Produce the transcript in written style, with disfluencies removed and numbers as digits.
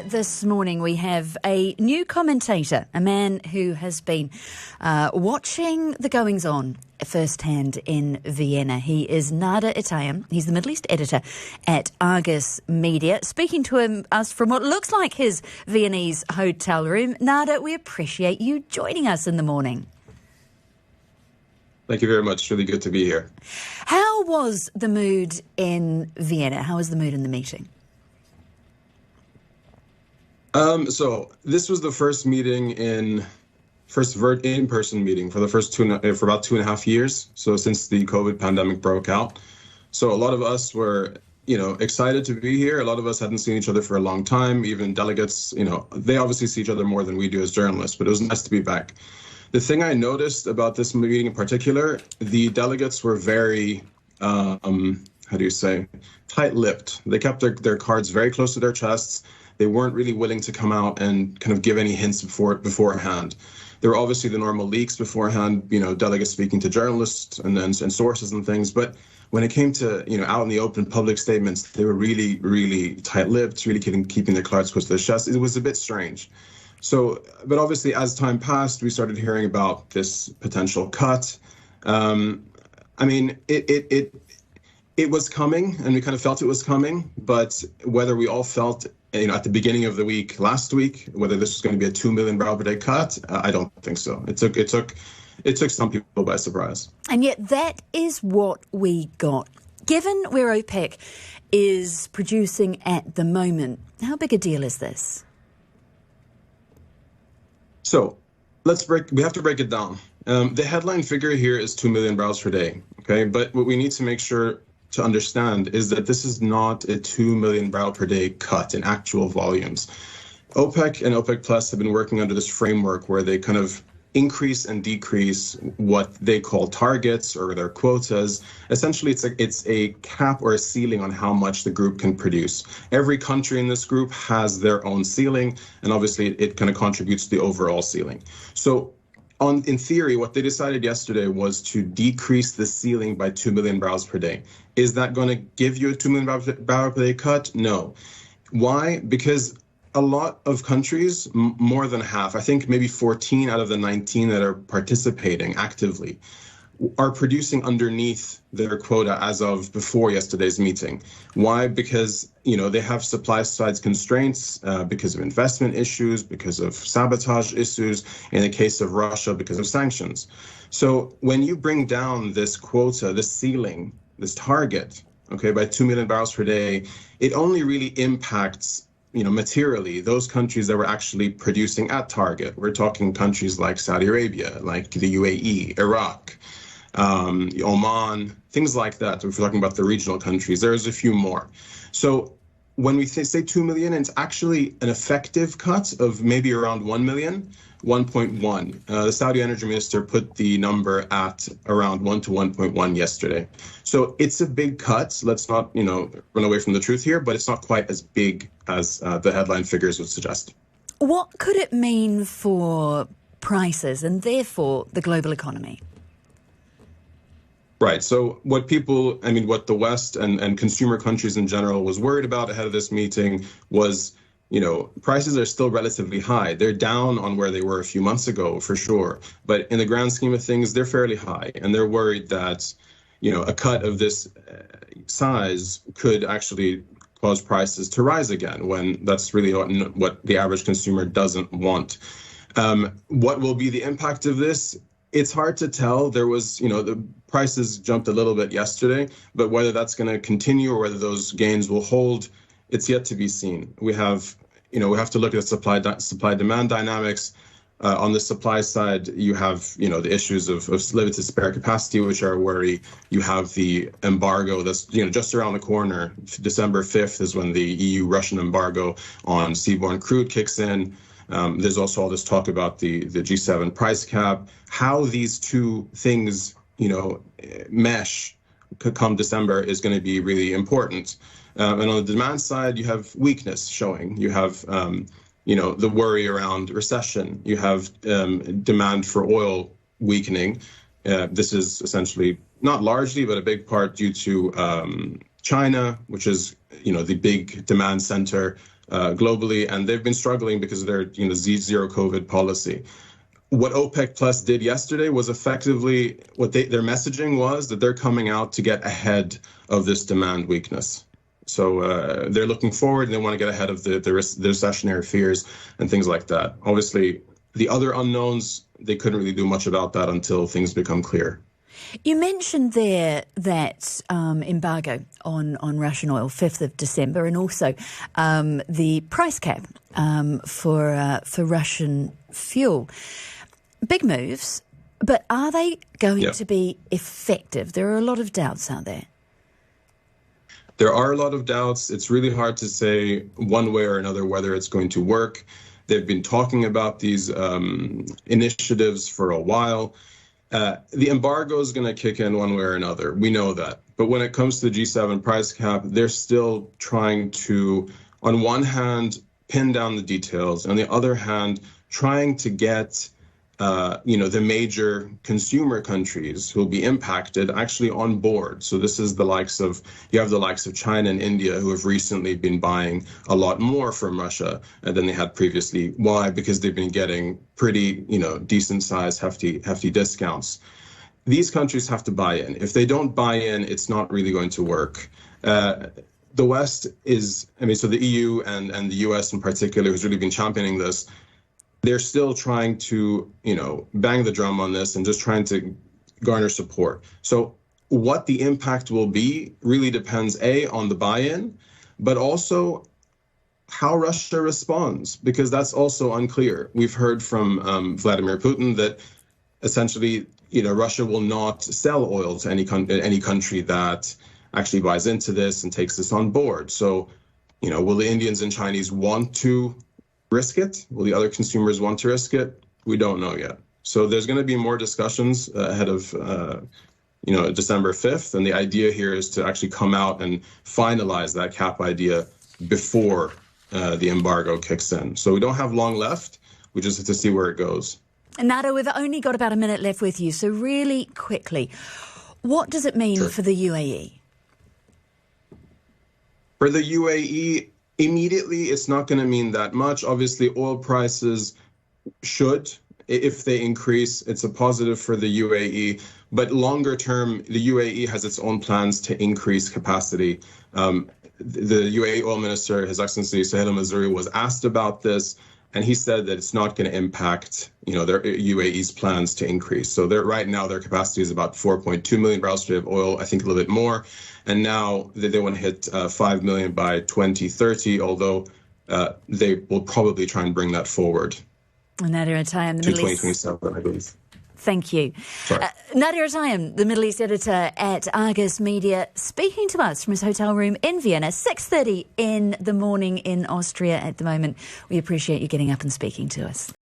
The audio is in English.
this morning we have a new commentator, a man who has been watching the goings-on firsthand in Vienna. He is Nader Itayim. He's the Middle East editor at Argus Media. Speaking to us from what looks like his Viennese hotel room. Nader, we appreciate you joining us in the morning. Thank you very much. It's really good to be here. How was the mood in Vienna? How was the mood in the meeting? So this was the first meeting in-person meeting for about 2.5 years. So since the COVID pandemic broke out. So a lot of us were, excited to be here. A lot of us hadn't seen each other for a long time. Even delegates, they obviously see each other more than we do as journalists, but it was nice to be back. The thing I noticed about this meeting in particular, the delegates were very, tight-lipped. They kept their cards very close to their chests. They weren't really willing to come out and kind of give any hints beforehand. There were obviously the normal leaks beforehand, delegates speaking to journalists and sources and things. But when it came to, out in the open public statements, they were really, really tight-lipped, really keeping their cards close to their chests. It was a bit strange. So, but obviously, as time passed, we started hearing about this potential cut. It was coming, and we kind of felt it was coming. But whether we all felt, at the beginning of the week, last week, whether this was going to be a 2 million barrel per day cut, I don't think so. It took some people by surprise. And yet, that is what we got. Given where OPEC is producing at the moment, how big a deal is this? So we have to break it down. The headline figure here is 2 million barrels per day. Okay, but what we need to make sure to understand is that this is not a 2 million barrel per day cut in actual volumes. OPEC and OPEC Plus have been working under this framework where they kind of increase and decrease what they call targets or their quotas. Essentially, it's a cap or a ceiling on how much the group can produce. Every country in this group has their own ceiling, and obviously it kind of contributes to the overall ceiling. So in theory, what they decided yesterday was to decrease the ceiling by 2 million barrels per day. Is that going to give you a 2 million barrel per day cut? No. Why? Because a lot of countries, more than half, I think maybe 14 out of the 19 that are participating actively, are producing underneath their quota as of before yesterday's meeting. Why? Because, they have supply side constraints because of investment issues, because of sabotage issues, in the case of Russia, because of sanctions. So when you bring down this quota, this ceiling, this target, by 2 million barrels per day, it only really impacts materially, those countries that were actually producing at target. We're talking countries like Saudi Arabia, like the UAE, Iraq, Oman, things like that. If we're talking about the regional countries, there's a few more. So when we say 2 million, it's actually an effective cut of maybe around 1 million, 1.1. The Saudi energy minister put the number at around 1 to 1.1 yesterday. So it's a big cut. Let's not, run away from the truth here, but it's not quite as big as the headline figures would suggest. What could it mean for prices and therefore the global economy? Right. So what the West and consumer countries in general was worried about ahead of this meeting was, prices are still relatively high. They're down on where they were a few months ago, for sure. But in the grand scheme of things, they're fairly high. And they're worried that, a cut of this size could actually cause prices to rise again, when that's really what the average consumer doesn't want. What will be the impact of this? It's hard to tell. There was, the prices jumped a little bit yesterday, but whether that's going to continue or whether those gains will hold, it's yet to be seen. We have to look at supply-demand dynamics. On the supply side, you have, the issues of limited spare capacity, which are a worry. You have the embargo that's, just around the corner. December 5th is when the EU-Russian embargo on seaborne crude kicks in. There's also all this talk about the G7 price cap. How these two things, mesh come December is going to be really important. And on the demand side, you have weakness showing. You have, the worry around recession. You have demand for oil weakening. This is essentially not largely, but a big part due to China, which is, the big demand center globally, and they've been struggling because of their zero COVID policy. What OPEC Plus did yesterday was effectively their messaging was that they're coming out to get ahead of this demand weakness. So they're looking forward and they want to get ahead of the recessionary fears and things like that. Obviously, the other unknowns, they couldn't really do much about that until things become clear. You mentioned there that embargo on Russian oil, 5th of December, and also the price cap for Russian fuel. Big moves, but are they going to be effective? There are a lot of doubts out there. There are a lot of doubts. It's really hard to say one way or another whether it's going to work. They've been talking about these initiatives for a while. The embargo is going to kick in one way or another. We know that. But when it comes to the G7 price cap, they're still trying to, on one hand, pin down the details. On the other hand, trying to get the major consumer countries who will be impacted actually on board. So this is you have the likes of China and India who have recently been buying a lot more from Russia than they had previously. Why? Because they've been getting pretty, decent sized, hefty discounts. These countries have to buy in. If they don't buy in, it's not really going to work. The West so the EU and the US in particular, who's really been championing this, they're still trying to, bang the drum on this and just trying to garner support. So what the impact will be really depends, on the buy-in, but also how Russia responds, because that's also unclear. We've heard from Vladimir Putin that essentially, Russia will not sell oil to any country that actually buys into this and takes this on board. So, will the Indians and Chinese want to risk it? Will the other consumers want to risk it? We don't know yet. So there's going to be more discussions ahead of, December 5th. And the idea here is to actually come out and finalize that cap idea before the embargo kicks in. So we don't have long left. We just have to see where it goes. Nader, we've only got about a minute left with you. So really quickly, what does it mean for the UAE? For the UAE, immediately, it's not going to mean that much. Obviously, oil prices should, if they increase, it's a positive for the UAE. But longer term, the UAE has its own plans to increase capacity. The UAE oil minister, His Excellency Sahel al-Mazroui, was asked about this, and he said that it's not going to impact, their UAE's plans to increase. So right now, their capacity is about 4.2 million barrels per day of oil, I think a little bit more. And now they want to hit 5 million by 2030, although they will probably try and bring that forward. Nader Itayim, to 2027, I believe. Thank you. Nader Itayim, the Middle East editor at Argus Media, speaking to us from his hotel room in Vienna, 6:30 in the morning in Austria at the moment. We appreciate you getting up and speaking to us.